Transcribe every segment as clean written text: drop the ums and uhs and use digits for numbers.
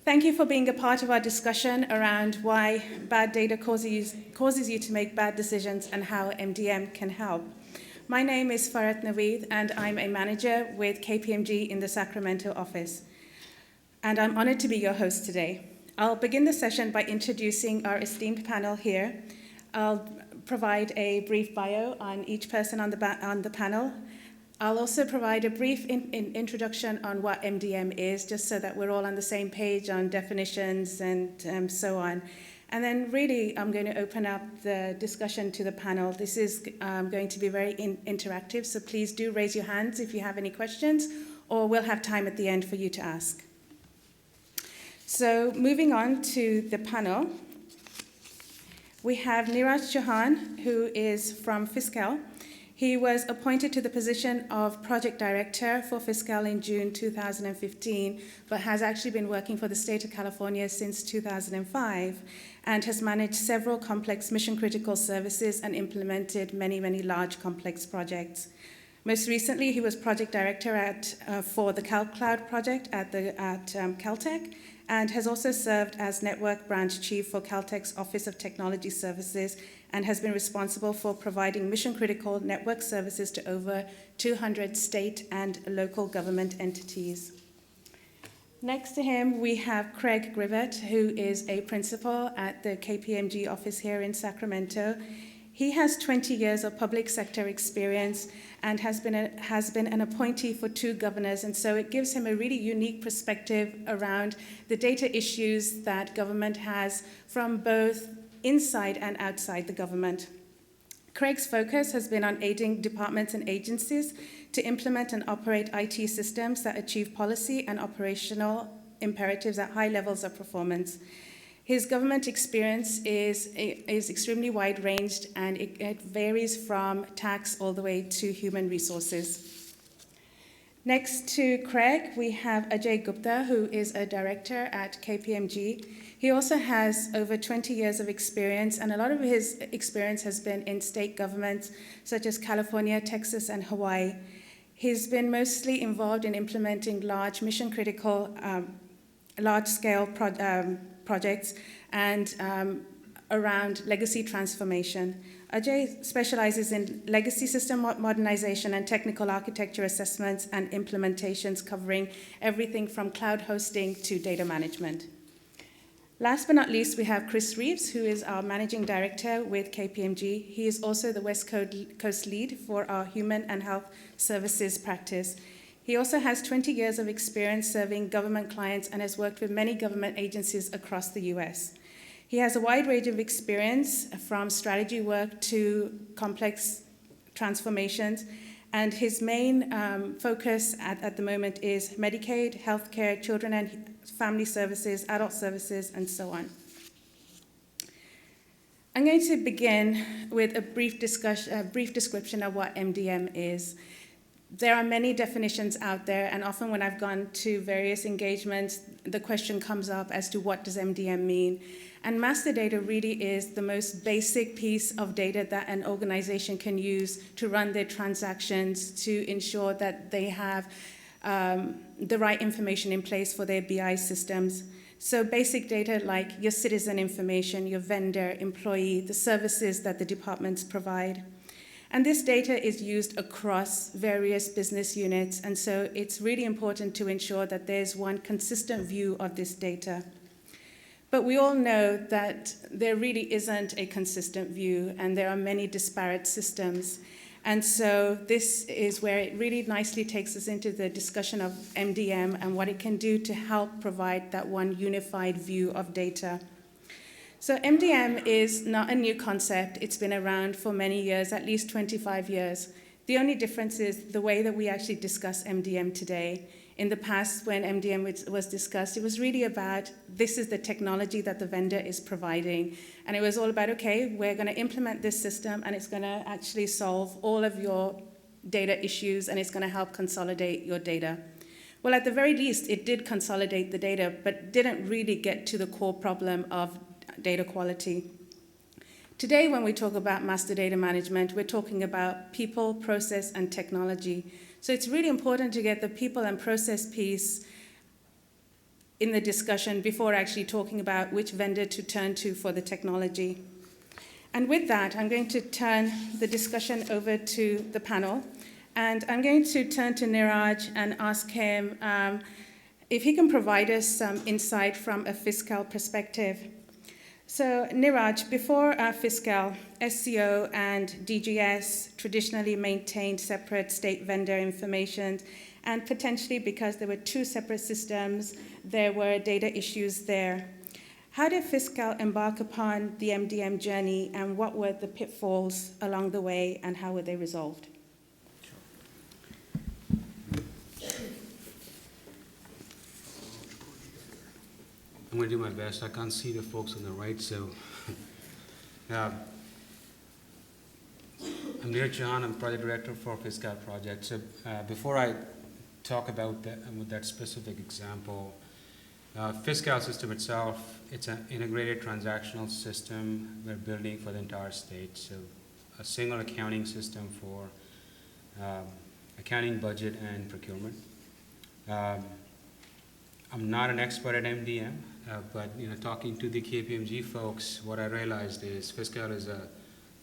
Thank you for being a part of our discussion around why bad data causes you to make bad decisions and how MDM can help. My name is Farhat Naweed, and I'm a manager with KPMG in the Sacramento office. And I'm honored to be your host today. I'll begin the session by introducing our esteemed panel here. I'll provide a brief bio on each person on the panel. I'll also provide a brief introduction on what MDM is, just so that we're all on the same page on definitions and so on. And then really, I'm going to open up the discussion to the panel. This is going to be very interactive, so please do raise your hands if you have any questions, or we'll have time at the end for you to ask. So moving on to the panel, we have Neeraj Chauhan, who is from Fiscal. He was appointed to the position of Project Director for Fiscal in June 2015, but has actually been working for the state of California since 2005 and has managed several complex mission-critical services and implemented many, many large complex projects. Most recently, he was Project Director for the CalCloud project at Caltech, and has also served as Network Branch Chief for Caltech's Office of Technology Services, and has been responsible for providing mission-critical network services to over 200 state and local government entities. Next to him, we have Craig Grivet, who is a principal at the KPMG office here in Sacramento. He has 20 years of public sector experience and has been an appointee for 2 governors, and so it gives him a really unique perspective around the data issues that government has from both inside and outside the government. Craig's focus has been on aiding departments and agencies to implement and operate IT systems that achieve policy and operational imperatives at high levels of performance. His government experience is extremely wide-ranged, and it varies from tax all the way to human resources. Next to Craig, we have Ajay Gupta, who is a director at KPMG. He also has over 20 years of experience, and a lot of his experience has been in state governments such as California, Texas, and Hawaii. He's been mostly involved in implementing large mission-critical, large-scale projects and around legacy transformation. Ajay specializes in legacy system modernization and technical architecture assessments and implementations, covering everything from cloud hosting to data management. Last but not least, we have Chris Reeves, who is our managing director with KPMG. He is also the West Coast lead for our human and health services practice. He also has 20 years of experience serving government clients and has worked with many government agencies across the US. He has a wide range of experience, from strategy work to complex transformations, and his main focus at the moment is Medicaid, healthcare, children and family services, adult services, and so on. I'm going to begin with a brief description of what MDM is. There are many definitions out there, and often when I've gone to various engagements, the question comes up as to what does MDM mean. And master data really is the most basic piece of data that an organization can use to run their transactions, to ensure that they have the right information in place for their BI systems. So basic data like your citizen information, your vendor, employee, the services that the departments provide. And this data is used across various business units, and so it's really important to ensure that there's one consistent view of this data. But we all know that there really isn't a consistent view, and there are many disparate systems. And so this is where it really nicely takes us into the discussion of MDM and what it can do to help provide that one unified view of data. So MDM is not a new concept. It's been around for many years, at least 25 years. The only difference is the way that we actually discuss MDM today. In the past, when MDM was discussed, it was really about, this is the technology that the vendor is providing. And it was all about, okay, we're going to implement this system, and it's going to actually solve all of your data issues, and it's going to help consolidate your data. Well, at the very least, it did consolidate the data, but didn't really get to the core problem of data quality. Today, when we talk about master data management, we're talking about people, process, and technology. So it's really important to get the people and process piece in the discussion before actually talking about which vendor to turn to for the technology. And with that, I'm going to turn the discussion over to the panel. And I'm going to turn to Neeraj and ask him if he can provide us some insight from a fiscal perspective. So Neeraj, before fiscal, SCO and DGS traditionally maintained separate state vendor information, and potentially because there were two separate systems, there were data issues there. How did fiscal embark upon the MDM journey, and what were the pitfalls along the way, and how were they resolved? I'm going to do my best. I can't see the folks on the right, so I'm Neeraj Chauhan. I'm project director for Fiscal Project. So before I talk about that specific example, Fiscal system itself, it's an integrated transactional system we're building for the entire state. So a single accounting system for accounting, budget, and procurement. I'm not an expert at MDM, but talking to the KPMG folks, what I realized is Fiscal is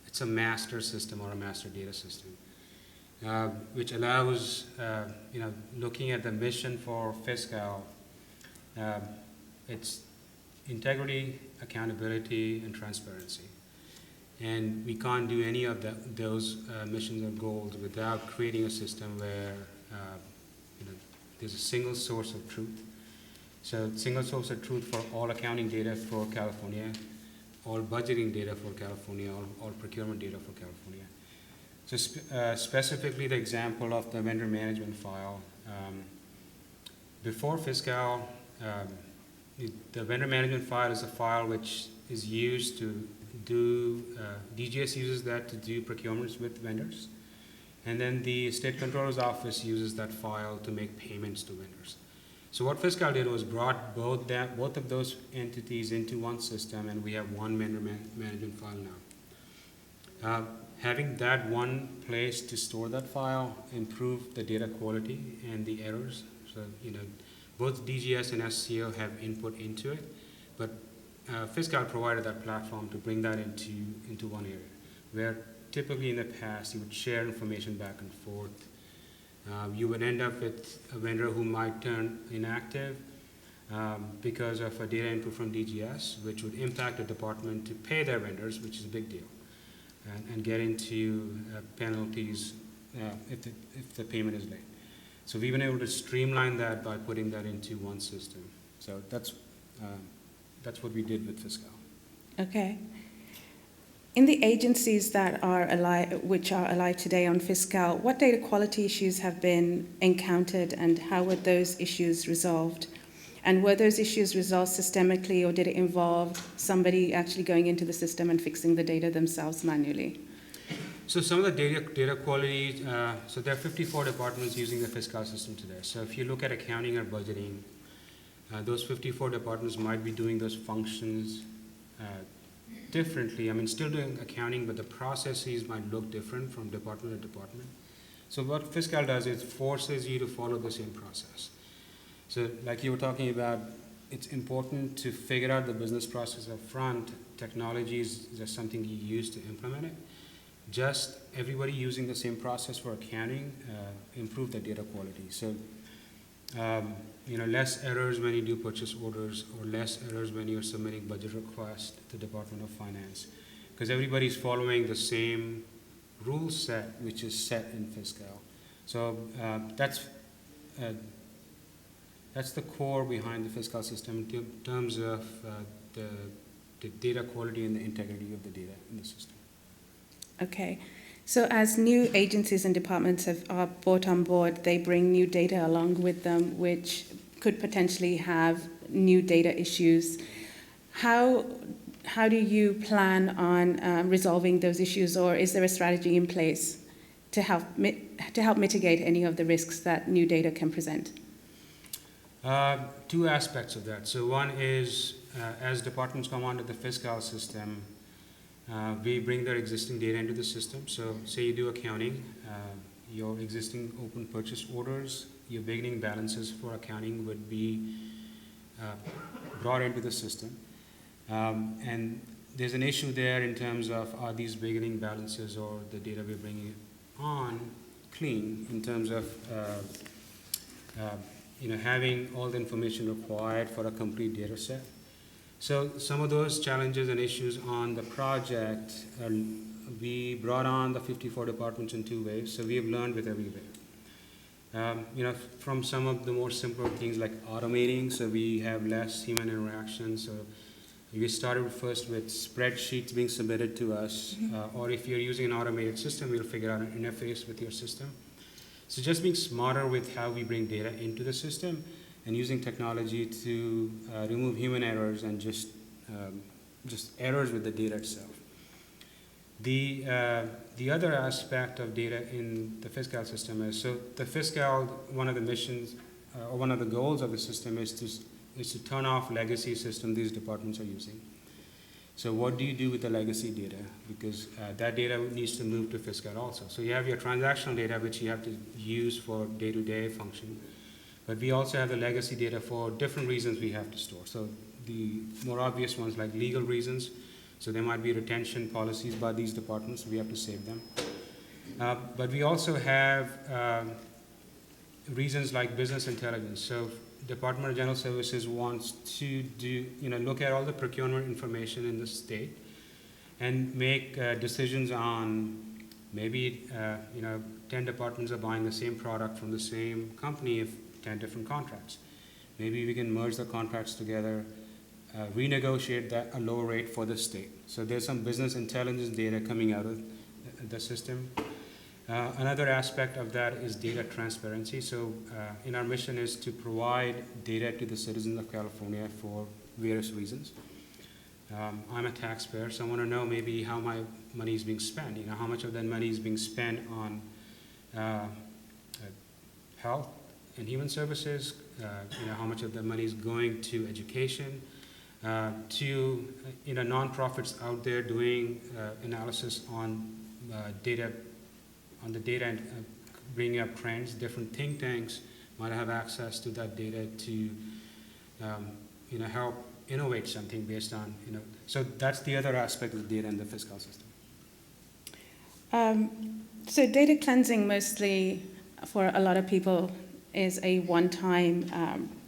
it's a master system or a master data system, which allows looking at the mission for Fiscal. It's integrity, accountability, and transparency. And we can't do any of those missions or goals without creating a system where there's a single source of truth. So single source of truth for all accounting data for California, all budgeting data for California, all procurement data for California. So specifically the example of the vendor management file. Before Fiscal, the vendor management file is a file which is used to do, DGS uses that to do procurements with vendors. And then the state controller's office uses that file to make payments to vendors. So what Fiscal did was brought both of those entities into one system, and we have one vendor management file now. Having that one place to store that file improved the data quality and the errors. So both DGS and SCO have input into it, but Fiscal provided that platform to bring that into one area, where typically in the past you would share information back and forth. You would end up with a vendor who might turn inactive because of a data input from DGS, which would impact the department to pay their vendors, which is a big deal, and get into penalties if the payment is late. So we've been able to streamline that by putting that into one system. So that's what we did with Fiscal. Okay. In the agencies that are alive today on Fiscal, what data quality issues have been encountered, and how were those issues resolved? And were those issues resolved systemically, or did it involve somebody actually going into the system and fixing the data themselves manually? So some of the data quality, so there are 54 departments using the Fiscal system today. So if you look at accounting or budgeting, those 54 departments might be doing those functions differently. I mean, still doing accounting, but the processes might look different from department to department. So what Fiscal does is forces you to follow the same process. So like you were talking about, it's important to figure out the business process up front. Technology is just something you use to implement it. Just everybody using the same process for accounting improve the data quality. So less errors when you do purchase orders, or less errors when you're submitting budget requests to the Department of Finance, because everybody's following the same rule set, which is set in Fiscal. So that's the core behind the Fiscal system in terms of the data quality and the integrity of the data in the system. Okay. So as new agencies and departments are brought on board, they bring new data along with them, which could potentially have new data issues. How do you plan on resolving those issues, or is there a strategy in place to help mitigate any of the risks that new data can present? Two aspects of that. So one is, as departments come onto the Fiscal system, we bring their existing data into the system. So say you do accounting, your existing open purchase orders, your beginning balances for accounting would be brought into the system. And there's an issue there in terms of are these beginning balances or the data we're bringing on clean in terms of having all the information required for a complete data set. So some of those challenges and issues on the project, we brought on the 54 departments in 2 ways, so we have learned with every way. From some of the more simpler things like automating, so we have less human interaction. So we started first with spreadsheets being submitted to us, or if you're using an automated system, we'll figure out an interface with your system. So just being smarter with how we bring data into the system and using technology to remove human errors and just errors with the data itself. The other aspect of data in the fiscal system is, so the fiscal, one of the missions or one of the goals of the system is to turn off legacy system these departments are using. So what do you do with the legacy data? Because that data needs to move to fiscal also. So you have your transactional data, which you have to use for day-to-day function. But we also have the legacy data for different reasons we have to store. So the more obvious ones like legal reasons. So there might be retention policies by these departments, so we have to save them. But we also have reasons like business intelligence. So Department of General Services wants to look at all the procurement information in the state and make decisions on maybe 10 departments are buying the same product from the same company if 10 different contracts. Maybe we can merge the contracts together, renegotiate that a lower rate for the state. So there's some business intelligence data coming out of the system. Another aspect of that is data transparency. So in our mission is to provide data to the citizens of California for various reasons. I'm a taxpayer, so I want to know maybe how my money is being spent. How much of that money is being spent on health and human services. How much of that money is going to education, to nonprofits out there doing analysis on data. On the data and bringing up trends. Different think tanks might have access to that data to help innovate something based on So that's the other aspect of data in the fiscal system. So data cleansing mostly for a lot of people is a one-time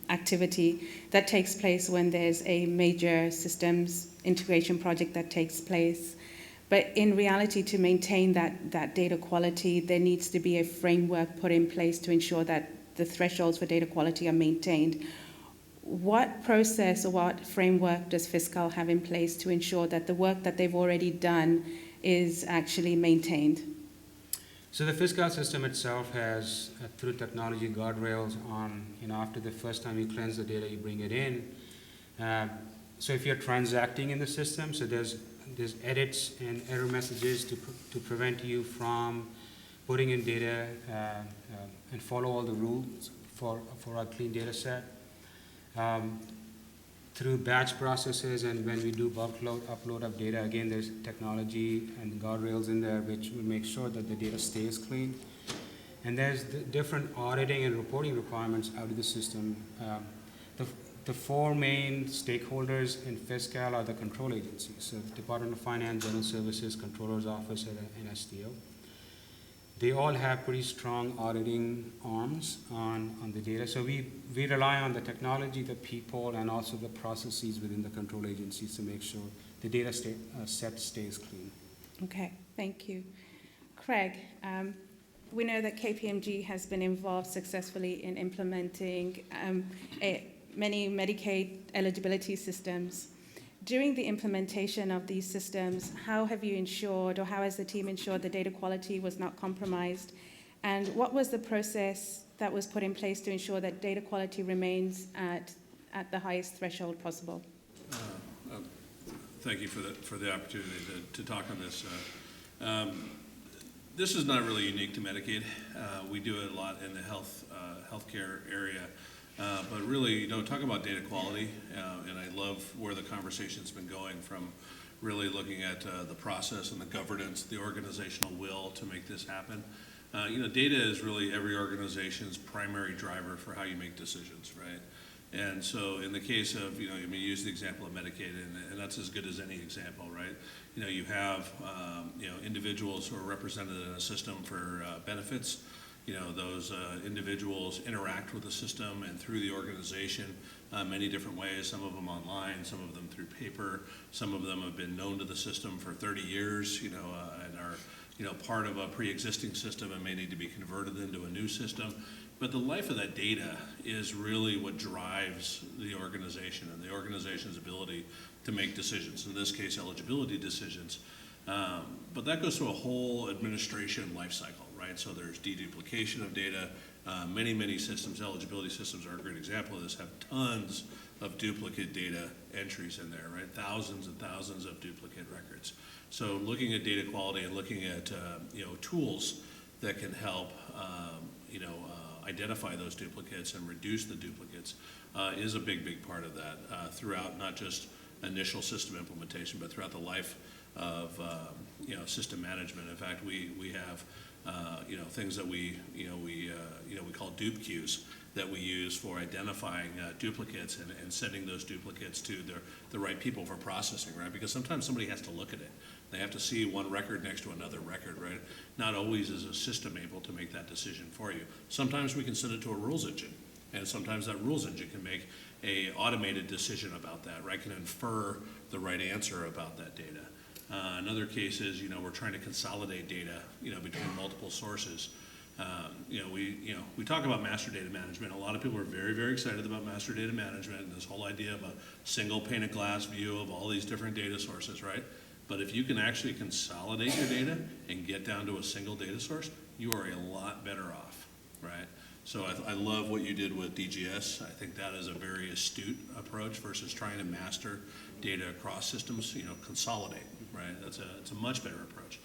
activity that takes place when there's a major systems integration project that takes place. But in reality, to maintain that data quality, there needs to be a framework put in place to ensure that the thresholds for data quality are maintained. What process or what framework does Fiscal have in place to ensure that the work that they've already done is actually maintained? So the fiscal system itself has, through technology, guardrails on, after the first time you cleanse the data, you bring it in. So if you're transacting in the system, so there's edits and error messages to prevent you from putting in data and follow all the rules for our clean data set. Through batch processes and when we do bulk upload of data, again, there's technology and guardrails in there which will make sure that the data stays clean. And there's different auditing and reporting requirements out of the system. The 4 main stakeholders in fiscal are the control agencies, so Department of Finance, General Services, Controller's Office, and SDO. They all have pretty strong auditing arms on the data. So we rely on the technology, the people, and also the processes within the control agencies to make sure the data set stays clean. Okay, thank you. Craig, we know that KPMG has been involved successfully in implementing many Medicaid eligibility systems. During the implementation of these systems, how have you ensured, or how has the team ensured the data quality was not compromised? And what was the process that was put in place to ensure that data quality remains at the highest threshold possible? Thank you for the opportunity to talk on this. This is not really unique to Medicaid. We do it a lot in the healthcare area. But really, talking about data quality, and I love where the conversation's been going from really looking at the process and the governance, the organizational will to make this happen. Data is really every organization's primary driver for how you make decisions, right? And so in the case of, you use the example of Medicaid, and that's as good as any example, right? You have, individuals who are represented in a system for benefits. Those individuals interact with the system and through the organization many different ways, some of them online, some of them through paper, some of them have been known to the system for 30 years, and are, part of a pre-existing system and may need to be converted into a new system. But the life of that data is really what drives the organization and the organization's ability to make decisions, in this case, eligibility decisions. But that goes through a whole administration life cycle, right? So there's deduplication of data. Many systems, eligibility systems are a great example of this, have tons of duplicate data entries in there, right? Thousands and thousands of duplicate records. So looking at data quality and looking at, tools that can help, identify those duplicates and reduce the duplicates is a big part of that throughout not just initial system implementation, but throughout the life of system management. In fact, we have things that we call dupe queues that we use for identifying duplicates and sending those duplicates to the right people for processing, right? Because sometimes somebody has to look at it. They have to see one record next to another record, right? Not always is a system able to make that decision for you. Sometimes we can send it to a rules engine, and sometimes that rules engine can make a automated decision about that, right? Can infer the right answer about that data. In other cases, we're trying to consolidate data, between multiple sources. We talk about master data management. A lot of people are very excited about master data management and this whole idea of a single pane of glass view of all these different data sources, right? But if you can actually consolidate your data and get down to a single data source, you are a lot better off, right? So I love what you did with DGS. I think that is a very astute approach versus trying to master data across systems, consolidate, right? It's a much better approach.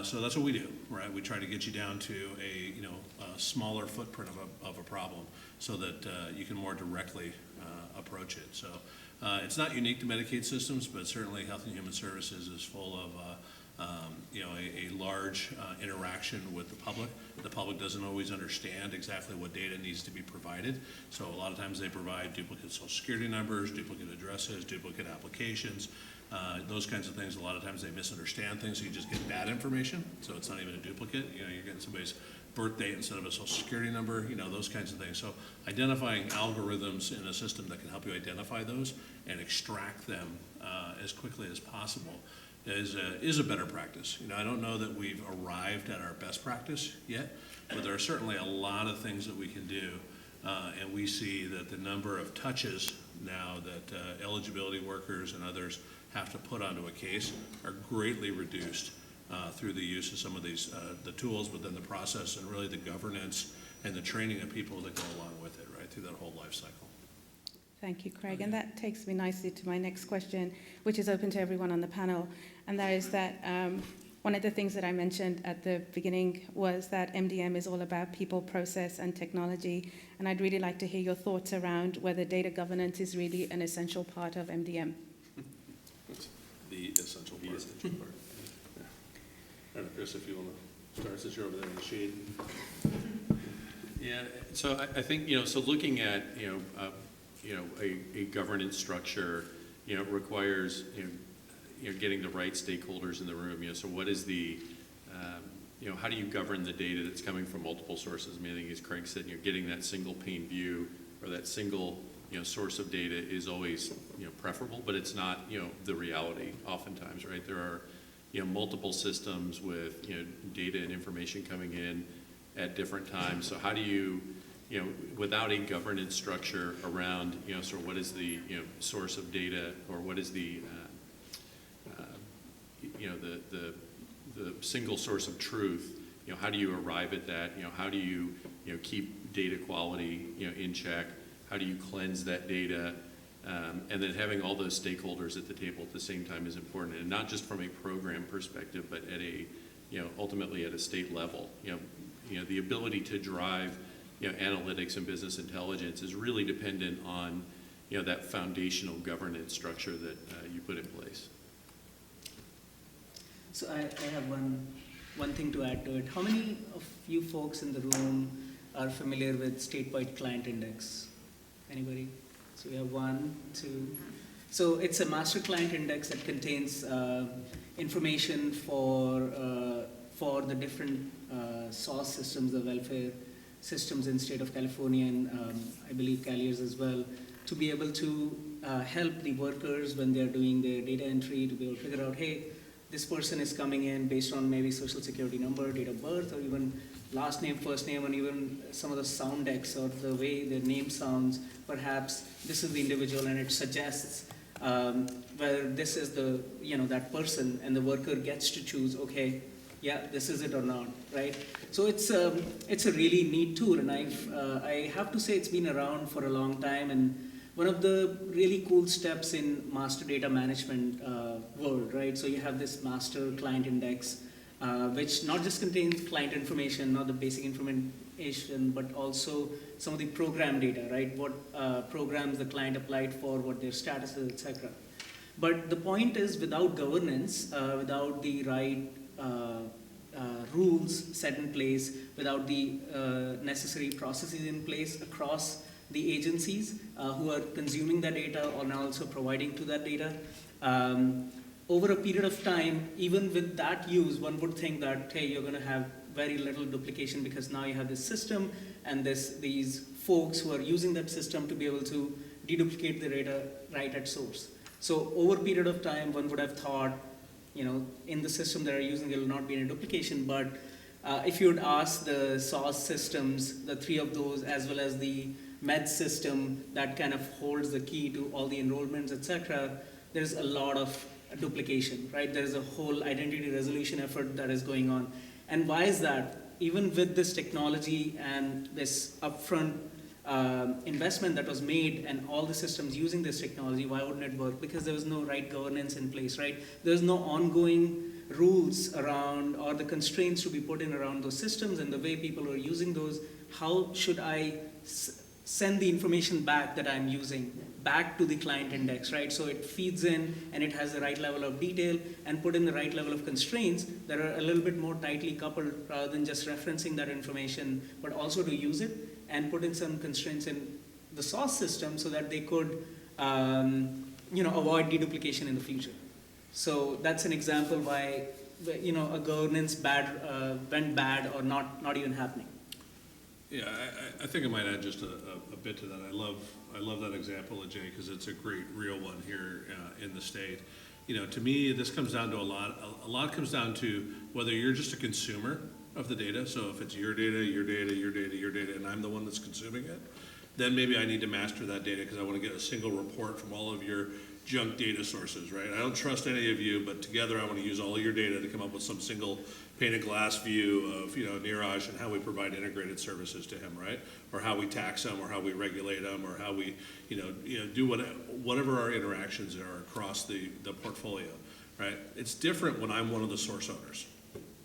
So that's what we do, right? We try to get you down to a smaller footprint of a problem so that you can more directly approach it. So it's not unique to Medicaid systems, but certainly Health and Human Services is full of a large interaction with the public. The public doesn't always understand exactly what data needs to be provided. So a lot of times they provide duplicate social security numbers, duplicate addresses, duplicate applications, those kinds of things. A lot of times they misunderstand things, so you just get bad information. So it's not even a duplicate. You're getting somebody's birth date instead of a social security number, those kinds of things. So identifying algorithms in a system that can help you identify those and extract them as quickly as possible is a better practice. I don't know that we've arrived at our best practice yet, but there are certainly a lot of things that we can do, and we see that the number of touches now that eligibility workers and others have to put onto a case are greatly reduced through the use of some of these the tools, but then the process and really the governance and the training of people that go along with it, right, through that whole life cycle. Thank you, Craig. And that takes me nicely to my next question, which is open to everyone on the panel. And that is that one of the things that I mentioned at the beginning was that MDM is all about people, process, and technology. And I'd really like to hear your thoughts around whether data governance is really an essential part of MDM. It's the essential part. Yeah. I don't know, Chris, if you want to start, since you're over there in the shade. Yeah, so I think, so looking at, a governance structure, requires, getting the right stakeholders in the room. So what is the, how do you govern the data that's coming from multiple sources? I think as Craig said, getting that single pane view or that single, source of data is always, preferable, but it's not, the reality oftentimes, right? There are, multiple systems with, data and information coming in at different times. So how do you, without a governance structure around, sort of what is the, source of data, or what is the, the single source of truth, how do you arrive at that? How do you, keep data quality, in check? How do you cleanse that data? And then having all those stakeholders at the table at the same time is important, and not just from a program perspective, but at a, ultimately at a state level. The ability to drive, analytics and business intelligence is really dependent on, that foundational governance structure that you put in place. So I have one thing to add to it. How many of you folks in the room are familiar with Statewide Client Index? Anybody? So we have 1, 2. So it's a master client index that contains information for the different source systems, the welfare systems in state of California, and I believe Calliers as well, to be able to help the workers when they're doing their data entry, to be able to figure out, hey, this person is coming in based on maybe social security number, date of birth, or even last name, first name, and even some of the sound decks or the way their name sounds. Perhaps this is the individual, and it suggests whether this is the, that person, and the worker gets to choose, okay, yeah, this is it or not, right? So it's a really neat tool, and I have to say it's been around for a long time, and one of the really cool steps in master data management world, right? So you have this master client index, which not just contains client information, not the basic information, but also some of the program data, right? What programs the client applied for, what their status is, etc. But the point is, without governance, without the right rules set in place, without the necessary processes in place across the agencies who are consuming that data or now also providing to that data, over a period of time, even with that use, one would think that, hey, you're going to have very little duplication because now you have this system and these folks who are using that system to be able to deduplicate the data right at source. So over a period of time, one would have thought, in the system that are using, there will not be any duplication, but if you would ask the source systems, the 3 of those, as well as the med system that kind of holds the key to all the enrollments, etc., there's a lot of duplication, right? There's a whole identity resolution effort that is going on. And why is that? Even with this technology and this upfront investment that was made and all the systems using this technology, why wouldn't it work? Because there was no right governance in place, right? There's no ongoing rules around or the constraints to be put in around those systems and the way people are using those. How should I send the information back that I'm using back to the client index, right? So it feeds in and it has the right level of detail and put in the right level of constraints that are a little bit more tightly coupled rather than just referencing that information, but also to use it and put in some constraints in the source system so that they could, avoid deduplication in the future. So that's an example why, a governance went bad or not even happening. Yeah, I think I might add just a bit to that. I love that example, Ajay, because it's a great real one here in the state. To me, this comes down to a lot comes down to whether you're just a consumer of the data. So if it's your data, and I'm the one that's consuming it, then maybe I need to master that data because I want to get a single report from all of your junk data sources, right? I don't trust any of you, but together I want to use all of your data to come up with some single pane of glass view of, Neeraj and how we provide integrated services to him, right? Or how we tax him, or how we regulate him, or how we, do whatever our interactions are across the portfolio, right? It's different when I'm one of the source owners,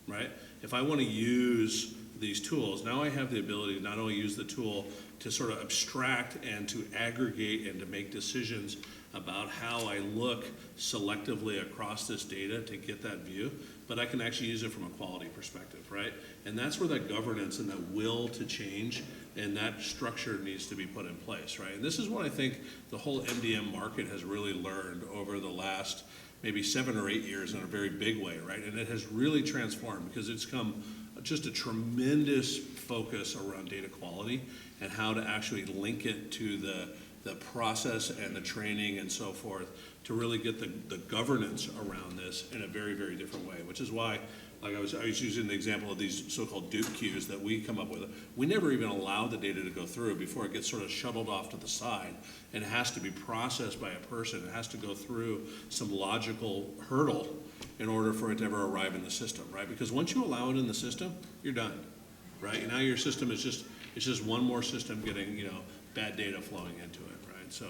right? If I want to use these tools, now I have the ability to not only use the tool to sort of abstract and to aggregate and to make decisions about how I look selectively across this data to get that view, but I can actually use it from a quality perspective, right? And that's where that governance and that will to change and that structure needs to be put in place, right? And this is what I think the whole MDM market has really learned over the last maybe 7 or 8 years in a very big way, right? And it has really transformed because it's come just a tremendous focus around data quality and how to actually link it to the process and the training and so forth to really get the governance around this in a very, very different way, which is why, like I was using the example of these so-called dupe queues that we come up with. We never even allow the data to go through before it gets sort of shuttled off to the side and it has to be processed by a person. It has to go through some logical hurdle in order for it to ever arrive in the system, right? Because once you allow it in the system, you're done, right? And now your system is just one more system getting, bad data flowing into it, right? So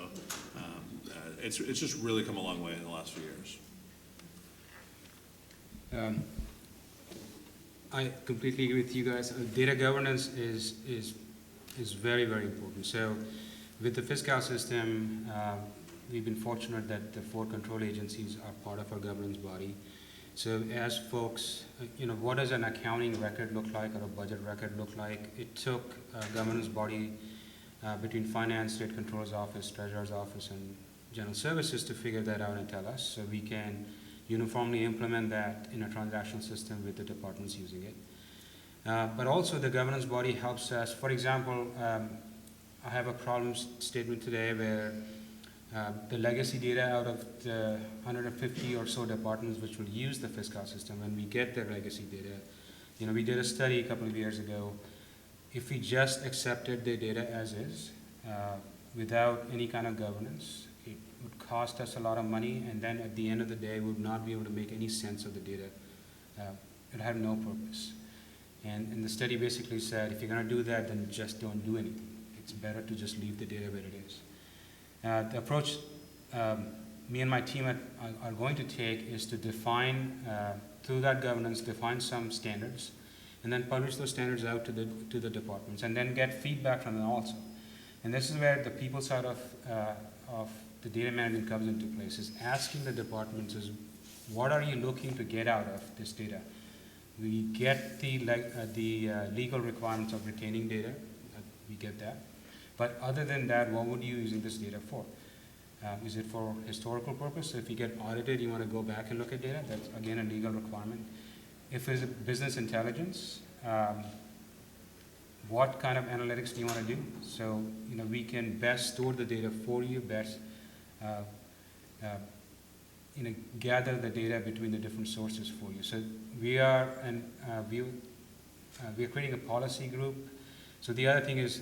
it's just really come a long way in the last few years. I completely agree with you guys. Data governance is very, very important. So with the fiscal system, we've been fortunate that the 4 control agencies are part of our governance body. So as folks, what does an accounting record look like or a budget record look like? It took a governance body between finance, state controller's office, treasurer's office, and general services to figure that out and tell us, so we can uniformly implement that in a transactional system with the departments using it. But also the governance body helps us. For example, I have a problem statement today where the legacy data out of the 150 or so departments which will use the fiscal system, when we get their legacy data, we did a study a couple of years ago. If we just accepted the data as is, without any kind of governance, it would cost us a lot of money, and then at the end of the day, we would not be able to make any sense of the data. It had no purpose. And the study basically said, if you're going to do that, then just don't do anything. It's better to just leave the data where it is. The approach me and my team are going to take is to define, through that governance, define some standards, and then publish those standards out to the departments, and then get feedback from them also. And this is where the people side of the data management comes into place, is asking the departments is, what are you looking to get out of this data? We get the legal requirements of retaining data, we get that. But other than that, what would you be using this data for? Is it for historical purpose? So if you get audited, you want to go back and look at data, that's again a legal requirement. If it's a business intelligence, what kind of analytics do you want to do? So we can best store the data for you, best gather the data between the different sources for you. So we are creating a policy group. So the other thing is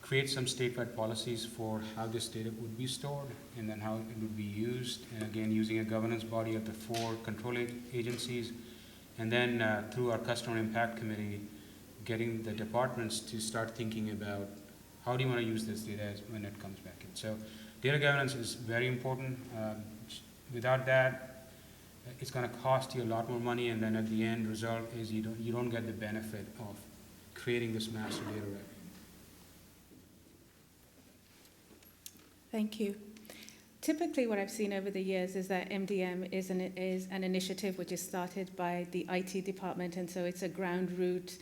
create some statewide policies for how this data would be stored and then how it would be used. And again, using a governance body of the 4 control agencies. And then through our customer impact committee, getting the departments to start thinking about how do you want to use this data when it comes back in. So data governance is very important. Without that, it's going to cost you a lot more money, and then at the end result is you don't get the benefit of creating this master data record. Thank you. Typically what I've seen over the years is that MDM is an initiative which is started by the IT department, and so it's a ground root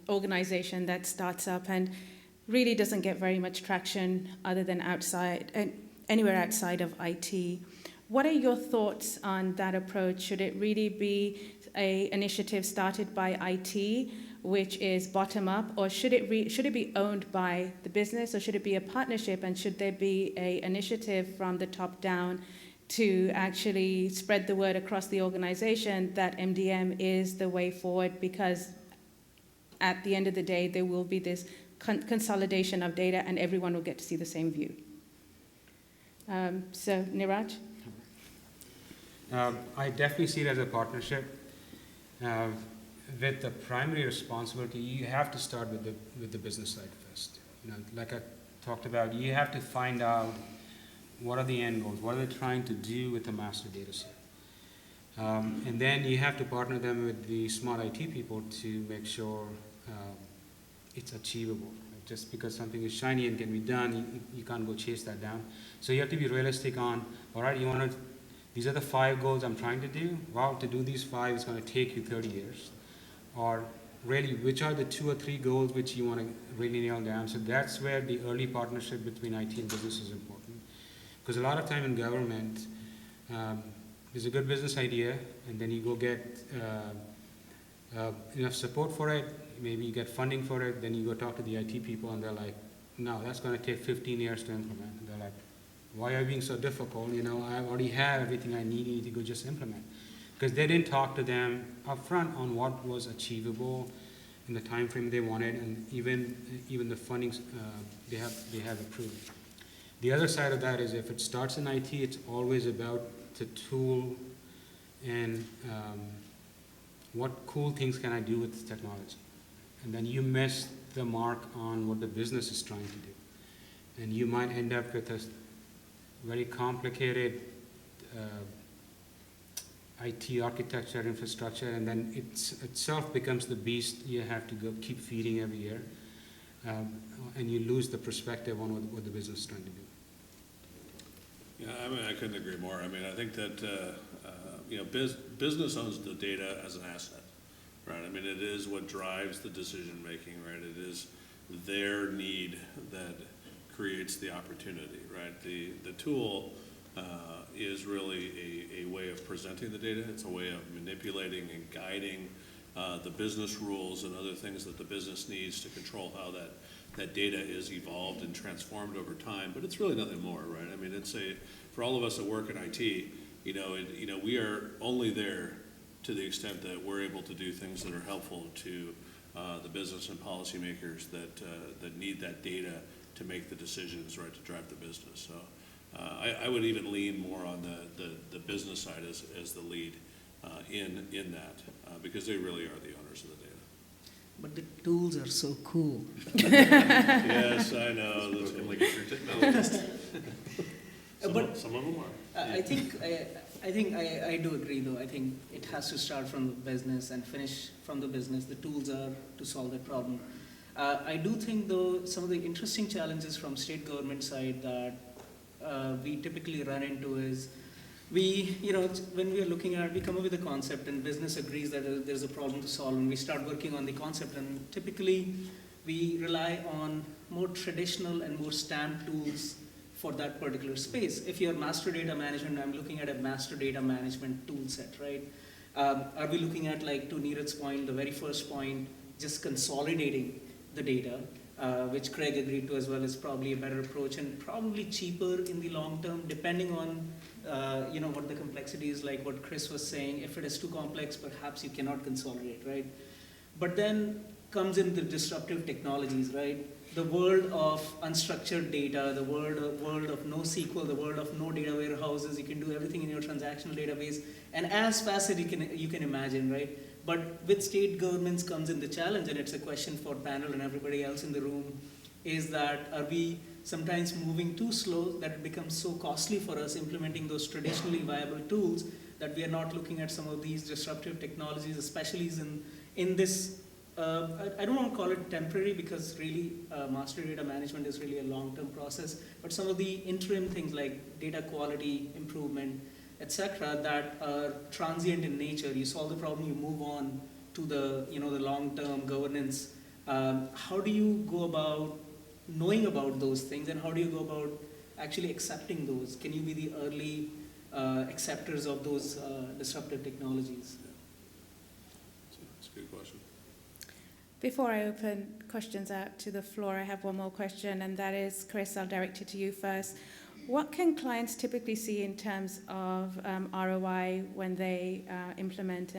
organization that starts up and really doesn't get very much traction other than anywhere outside of IT. What are your thoughts on that approach? Should it really be an initiative started by IT, which is bottom up, or should it be owned by the business, or should it be a partnership, and should there be an initiative from the top down to actually spread the word across the organization that MDM is the way forward, because at the end of the day there will be this consolidation of data and everyone will get to see the same view. So Neeraj? I definitely see it as a partnership. With the primary responsibility, you have to start with the business side first. Like I talked about, you have to find out what are the end goals, what are they trying to do with the master data set. And then you have to partner them with the smart IT people to make sure it's achievable. Just because something is shiny and can be done, you can't go chase that down. So you have to be realistic on, all right, these are the 5 goals I'm trying to do. Well, to do these 5, it's going to take you 30 years. Or really, which are the 2 or 3 goals which you want to really nail down? So that's where the early partnership between IT and business is important. Because a lot of time in government, there's a good business idea, and then you go get enough support for it, maybe you get funding for it, then you go talk to the IT people, and they're like, no, that's going to take 15 years to implement. And they're like, why are you being so difficult? I already have everything I need to go just implement. Because they didn't talk to them up front on what was achievable in the time frame they wanted, and even the funding they have approved. The other side of that is if it starts in IT, it's always about the tool and what cool things can I do with this technology. And then you miss the mark on what the business is trying to do. And you might end up with a very complicated IT architecture, infrastructure, and then itself becomes the beast you have to go keep feeding every year. And you lose the perspective on what the business is trying to do. Yeah, I couldn't agree more. I think that business owns the data as an asset, right? It is what drives the decision making, right? It is their need that creates the opportunity, right? The tool is really a way of presenting the data. It's a way of manipulating and guiding the business rules and other things that the business needs to control how that data is evolved and transformed over time. But it's really nothing more, right? I mean, for all of us that work in IT, we are only there to the extent that we're able to do things that are helpful to the business and policymakers that need that data to make the decisions, right, to drive the business. So I would even lean more on the business side as the lead in that, because they really are the owners of the data. But the tools are so cool. Yes, I know. Looking like a true technologist. Some of them are. I think I do agree, though. I think it has to start from the business and finish from the business. The tools are to solve that problem. I do think, though, some of the interesting challenges from state government side that we typically run into is when we are looking at, we come up with a concept and business agrees that there's a problem to solve, and we start working on the concept, and typically we rely on more traditional and more stamped tools for that particular space. If you're master data management, I'm looking at a master data management tool set, right? Are we looking at, like, to Neeraj's point, the very first point, just consolidating the data, which Craig agreed to as well, is probably a better approach and probably cheaper in the long term, depending on what the complexity is, like what Chris was saying. If it is too complex, perhaps you cannot consolidate, right? But then comes in the disruptive technologies, right? The world of unstructured data, the world of NoSQL, the world of no data warehouses. You can do everything in your transactional database, and as fast as you can imagine, right? But with state governments comes in the challenge, and it's a question for panel and everybody else in the room, is that are we sometimes moving too slow that it becomes so costly for us implementing those traditionally viable tools that we are not looking at some of these disruptive technologies, especially in this, I don't want to call it temporary, because really master data management is really a long-term process, but some of the interim things like data quality improvement, etc., that are transient in nature. You solve the problem, you move on to the long-term governance. How do you go about knowing about those things, and how do you go about actually accepting those? Can you be the early acceptors of those disruptive technologies? That's a good question. Before I open questions out to the floor, I have one more question, and that is, Chris, I'll direct it to you first. What can clients typically see in terms of ROI when they implement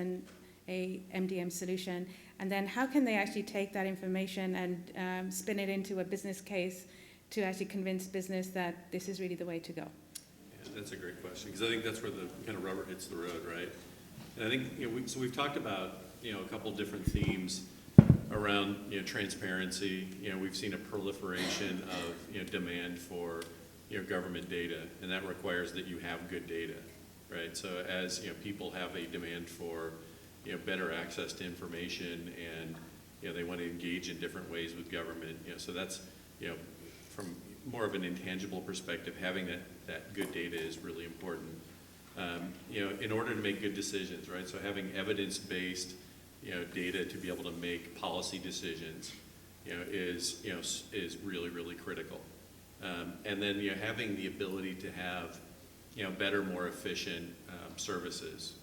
a MDM solution? And then how can they actually take that information and spin it into a business case to actually convince business that this is really the way to go? Yeah, that's a great question, because I think that's where the kind of rubber hits the road, right? And I think, so we've talked about, a couple different themes around, transparency. We've seen a proliferation of, demand for, government data, and that requires that you have good data, right? So as, people have a demand for, better access to information, and, they want to engage in different ways with government, so that's, from more of an intangible perspective, having that good data is really important. In order to make good decisions, right? So having evidence-based, data to be able to make policy decisions, is really, really critical. And then, having the ability to have, better, more efficient services,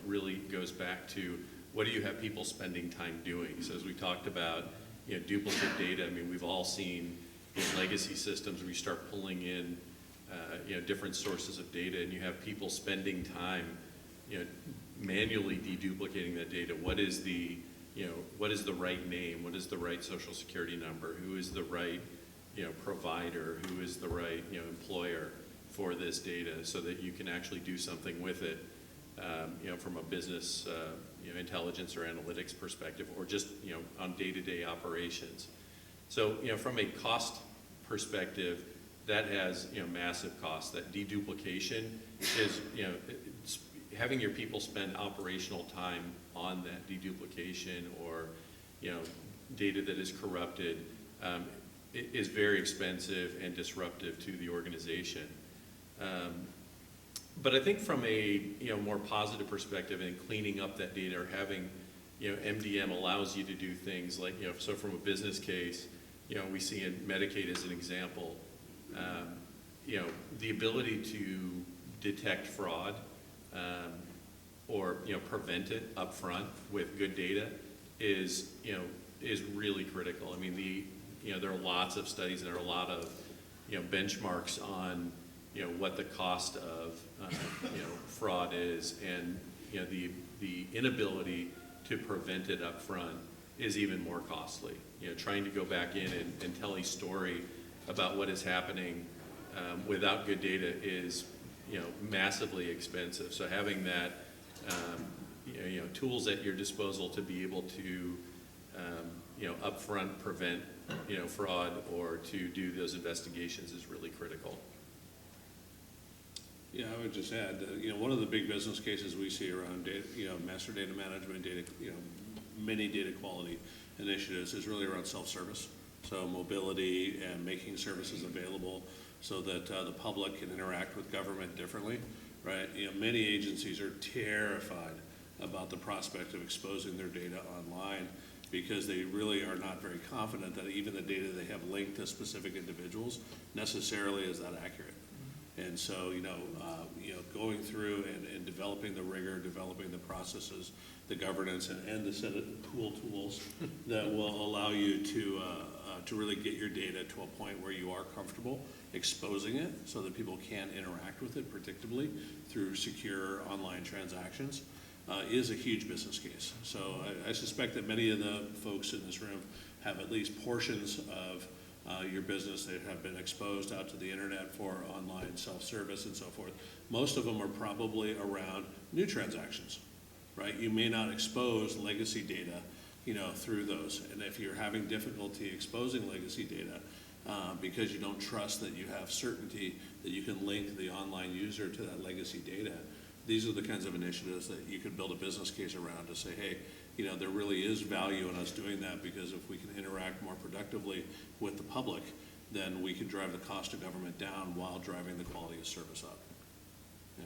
really goes back to what do you have people spending time doing? So as we talked about, duplicate data, I mean, we've all seen legacy systems where you start pulling in, different sources of data, and you have people spending time, manually deduplicating that data. What is the right name? What is the right social security number? Who is the right, provider? Who is the right, employer for this data, so that you can actually do something with it, from a business, intelligence or analytics perspective, or just, on day-to-day operations. So, from a cost perspective, that has, massive costs. That deduplication is, having your people spend operational time on that deduplication, or, data that is corrupted, is very expensive and disruptive to the organization. But I think from a more positive perspective, and cleaning up that data, or having MDM allows you to do things like, so from a business case, we see in Medicaid as an example, the ability to detect fraud or prevent it up front with good data is really critical. I mean, there are lots of studies and there are a lot of benchmarks on what the cost of fraud is, and the inability to prevent it up front is even more costly. Trying to go back in and tell a story about what is happening without good data is massively expensive. So having that tools at your disposal to be able to upfront prevent fraud or to do those investigations is really critical. Yeah, I would just add that, one of the big business cases we see around data, master data management, data, many data quality initiatives is really around self-service. So mobility and making services available so that the public can interact with government differently, right? Many agencies are terrified about the prospect of exposing their data online because they really are not very confident that even the data they have linked to specific individuals necessarily is that accurate. And so, going through and developing the rigor, developing the processes, the governance, and the set of cool tools that will allow you to really get your data to a point where you are comfortable exposing it so that people can interact with it predictably through secure online transactions is a huge business case. So I suspect that many of the folks in this room have at least portions of your business that have been exposed out to the internet for online self-service and so forth. Most of them are probably around new transactions, right? You may not expose legacy data, through those. And if you're having difficulty exposing legacy data because you don't trust that you have certainty that you can link the online user to that legacy data, these are the kinds of initiatives that you could build a business case around to say, hey, there really is value in us doing that, because if we can interact more productively with the public, then we can drive the cost of government down while driving the quality of service up. Yeah.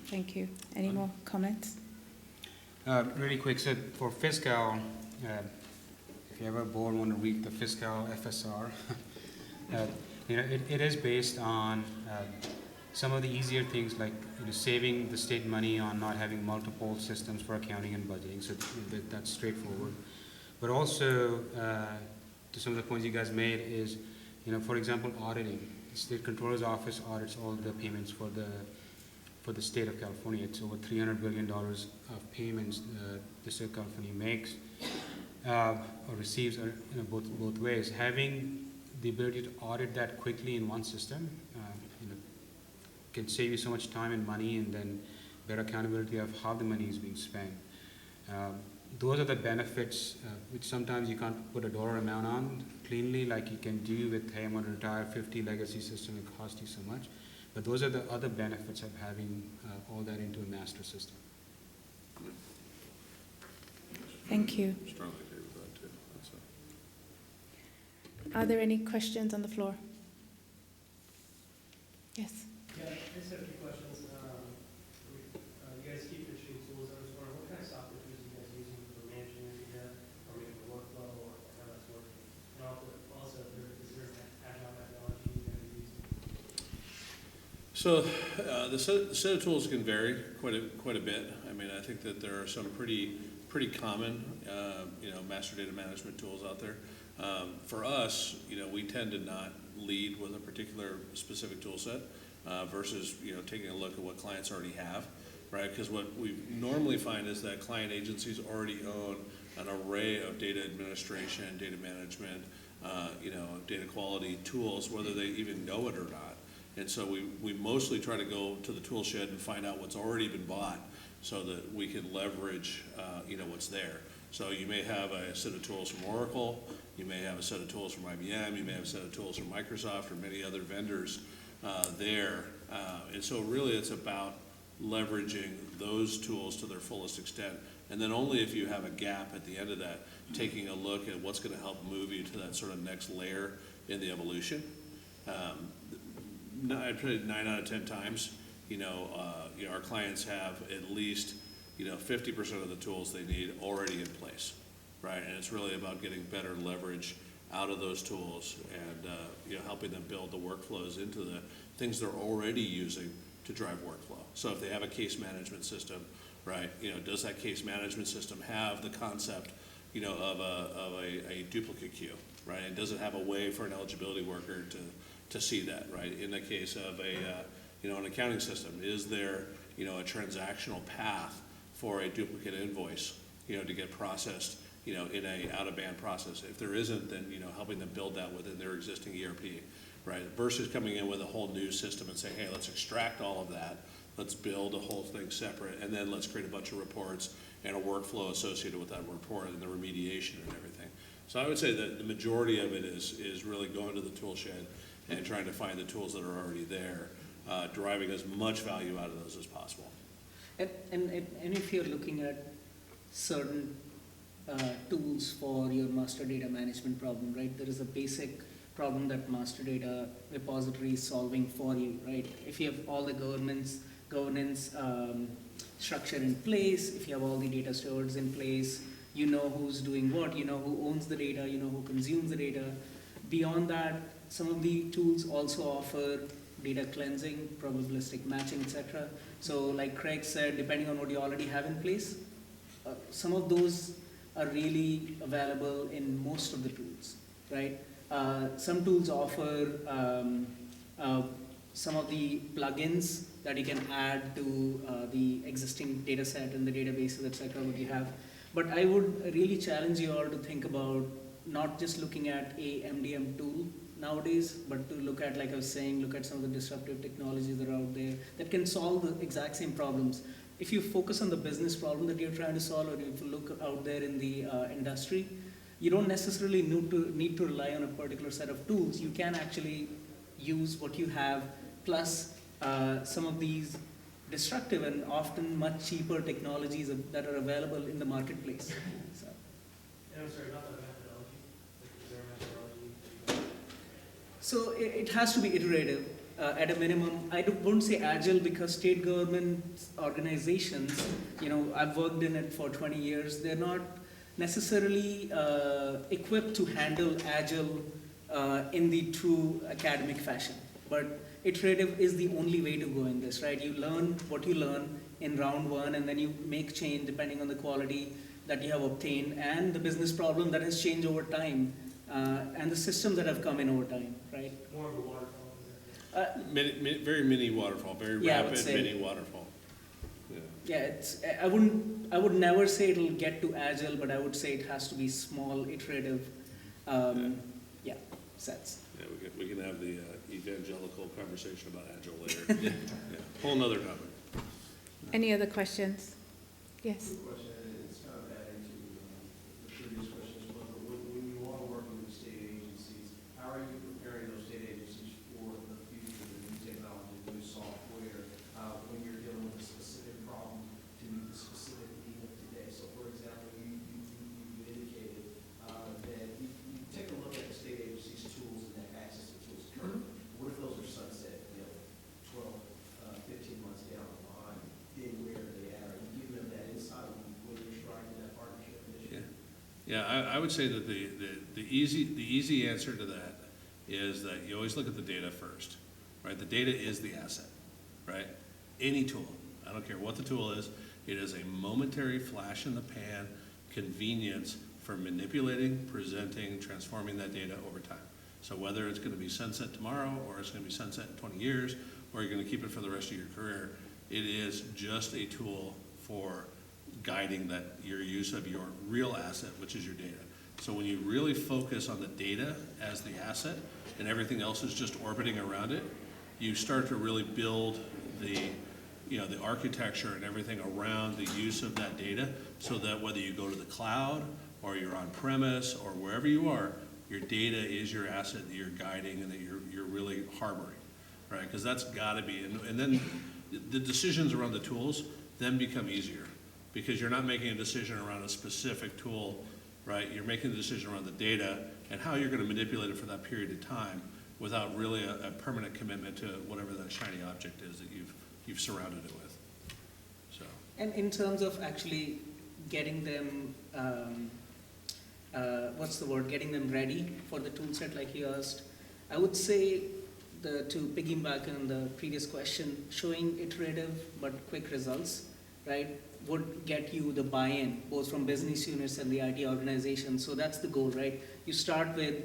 Thank you. Any more comments? Really quick, so for fiscal, if you ever bored want to read the fiscal FSR, it is based on some of the easier things like saving the state money on not having multiple systems for accounting and budgeting, so that's straightforward. But also, to some of the points you guys made is, for example, auditing. The State Controller's Office audits all the payments for the state of California. It's over $300 billion of payments the state of California makes or receives, both ways. Having the ability to audit that quickly in one system, can save you so much time and money, and then better accountability of how the money is being spent. Those are the benefits which sometimes you can't put a dollar amount on cleanly, like you can do with, hey, I'm going to retire 50 legacy system, it costs you so much. But those are the other benefits of having all that into a master system. Thank you. Strongly agree with that too. Are there any questions on the floor? Yes. Yeah, I just have a few questions. You guys keep your tools. I was wondering, what kind of software tools are you guys using for managing your data, or maybe the workflow, or how that's working? And also, is there an agile methodology you guys are using? So the set of tools can vary quite a bit. I mean, I think that there are some pretty common, master data management tools out there. For us, we tend to not lead with a particular specific tool set versus, taking a look at what clients already have, right? Because what we normally find is that client agencies already own an array of data administration, data management, data quality tools, whether they even know it or not. And so we mostly try to go to the tool shed and find out what's already been bought so that we can leverage, what's there. So you may have a set of tools from Oracle, you may have a set of tools from IBM, you may have a set of tools from Microsoft or many other vendors there. And so really it's about leveraging those tools to their fullest extent. And then only if you have a gap at the end of that, taking a look at what's going to help move you to that sort of next layer in the evolution. I'd put it 9 out of 10 times, our clients have at least, 50% of the tools they need already in place. right? And it's really about getting better leverage out of those tools and, helping them build the workflows into the things they're already using to drive workflow. So if they have a case management system, right, does that case management system have the concept, of a duplicate queue, right? And does it have a way for an eligibility worker to see that, right? In the case of an accounting system, is there, a transactional path for a duplicate invoice, to get processed, in a out-of-band process? If there isn't, then, helping them build that within their existing ERP, right? Versus coming in with a whole new system and saying, hey, let's extract all of that, let's build a whole thing separate, and then let's create a bunch of reports and a workflow associated with that report and the remediation and everything. So I would say that the majority of it is really going to the tool shed and trying to find the tools that are already there, deriving as much value out of those as possible. And if you're looking at certain tools for your master data management problem, right? There is a basic problem that master data repository is solving for you, right? If you have all the governance structure in place, if you have all the data stewards in place, you know who's doing what, you know who owns the data, you know who consumes the data. Beyond that, some of the tools also offer data cleansing, probabilistic matching, etc. So like Craig said, depending on what you already have in place, some of those are really available in most of the tools, right? Some tools offer some of the plugins that you can add to the existing data set and the databases, etc. what you have. But I would really challenge you all to think about not just looking at a MDM tool nowadays, but to look at, like I was saying, look at some of the disruptive technologies that are out there that can solve the exact same problems. If you focus on the business problem that you're trying to solve, or if you look out there in the industry, you don't necessarily need to rely on a particular set of tools. You can actually use what you have, plus some of these destructive and often much cheaper technologies that are available in the marketplace. So. And I'm sorry, about the methodology. Like, is there a methodology? So it has to be iterative at a minimum. I wouldn't say agile, because state government organizations, I've worked in it for 20 years, they're not necessarily equipped to handle agile in the true academic fashion. But iterative is the only way to go in this, right? You learn what you learn in round one, and then you make change depending on the quality that you have obtained and the business problem that has changed over time, and the systems that have come in over time, right? More of a waterfall, is that? Very mini waterfall, very rapid mini waterfall. Yeah, I would never say it'll get to agile, but I would say it has to be small, iterative, sets. Yeah, we can have the evangelical conversation about agile later. Yeah, whole nother topic. Any other questions? Yes. Quick question, and it's kind of adding to the previous questions, but when you are working with state agencies, how are you preparing those state agencies for the future, the new technology, the new software, when you're dealing with a specific problem to meet the specific need of today? So, for example, you indicated that you take a look at the state agency's tools and their access to tools currently. What if those are sunset, 12, 15 months down the line? Then where are they at? Are you giving them that insight when you're striking that partnership initiative? Yeah, I would say that the easy answer to that is that you always look at the data first, right? The data is the asset, right? Any tool, I don't care what the tool is, it is a momentary flash in the pan convenience for manipulating, presenting, transforming that data over time. So whether it's going to be sunset tomorrow, or it's going to be sunset in 20 years, or you're going to keep it for the rest of your career, it is just a tool for guiding your use of your real asset, which is your data. So when you really focus on the data as the asset and everything else is just orbiting around it, you start to really build the architecture and everything around the use of that data, so that whether you go to the cloud or you're on premise or wherever you are, your data is your asset that you're guiding and that you're really harboring, right? Because that's got to be, and then the decisions around the tools then become easier, because you're not making a decision around a specific tool, right? You're making the decision around the data and how you're going to manipulate it for that period of time without really a permanent commitment to whatever that shiny object is that you've surrounded it with. So. And in terms of actually getting them getting them ready for the tool set like you asked. I would say, to piggyback on the previous question, showing iterative but quick results, right, would get you the buy-in, both from business units and the IT organization. So that's the goal, right? You start with,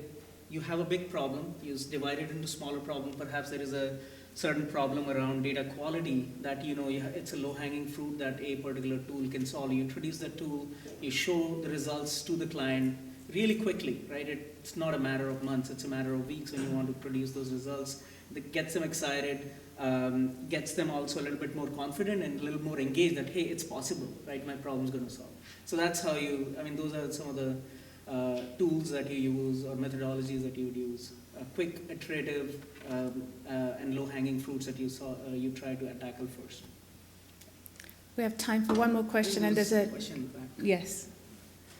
you have a big problem, you divide it into smaller problems. Perhaps there is a certain problem around data quality that, it's a low-hanging fruit that a particular tool can solve. You introduce the tool, you show the results to the client really quickly, right? It's not a matter of months, it's a matter of weeks when you want to produce those results. That gets them excited, gets them also a little bit more confident and a little more engaged that, hey, it's possible, right? My problem's going to solve. So that's how those are some of the tools that you use or methodologies that you would use. Quick, iterative, and low-hanging fruits that you try to tackle first. We have time for one more question, and there's a question in the back. yes.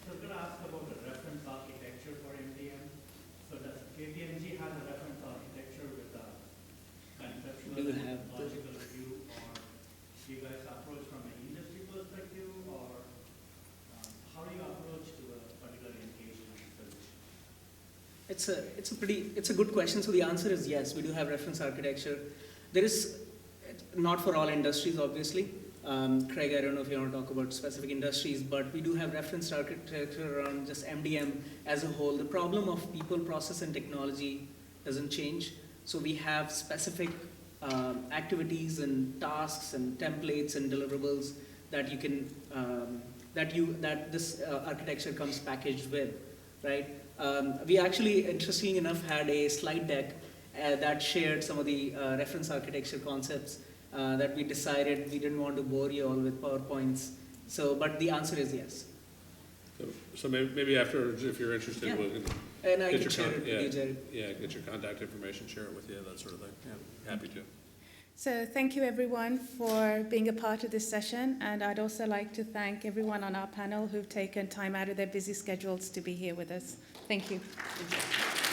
I was going to ask about the reference architecture for MDM. So does KPMG have a reference architecture with a conceptual Do you and have logical review, or do you guys approach from an industry perspective, or how do you approach to a particular engagement solution? It's a good question. So the answer is yes, we do have reference architecture. There is, not for all industries, obviously. Craig, I don't know if you want to talk about specific industries, but we do have reference architecture around just MDM as a whole. The problem of people, process, and technology doesn't change. So we have specific activities and tasks and templates and deliverables that you can that this architecture comes packaged with, right? We actually, interestingly enough, had a slide deck that shared some of the reference architecture concepts that we decided we didn't want to bore you all with PowerPoints. So, but the answer is yes. So maybe after, if you're interested, Yeah. we can And I get can share it with you, Jared. get your contact information, share it with you, that sort of thing. Yeah, happy to. So thank you everyone for being a part of this session, and I'd also like to thank everyone on our panel who've taken time out of their busy schedules to be here with us. Thank you. Thank you.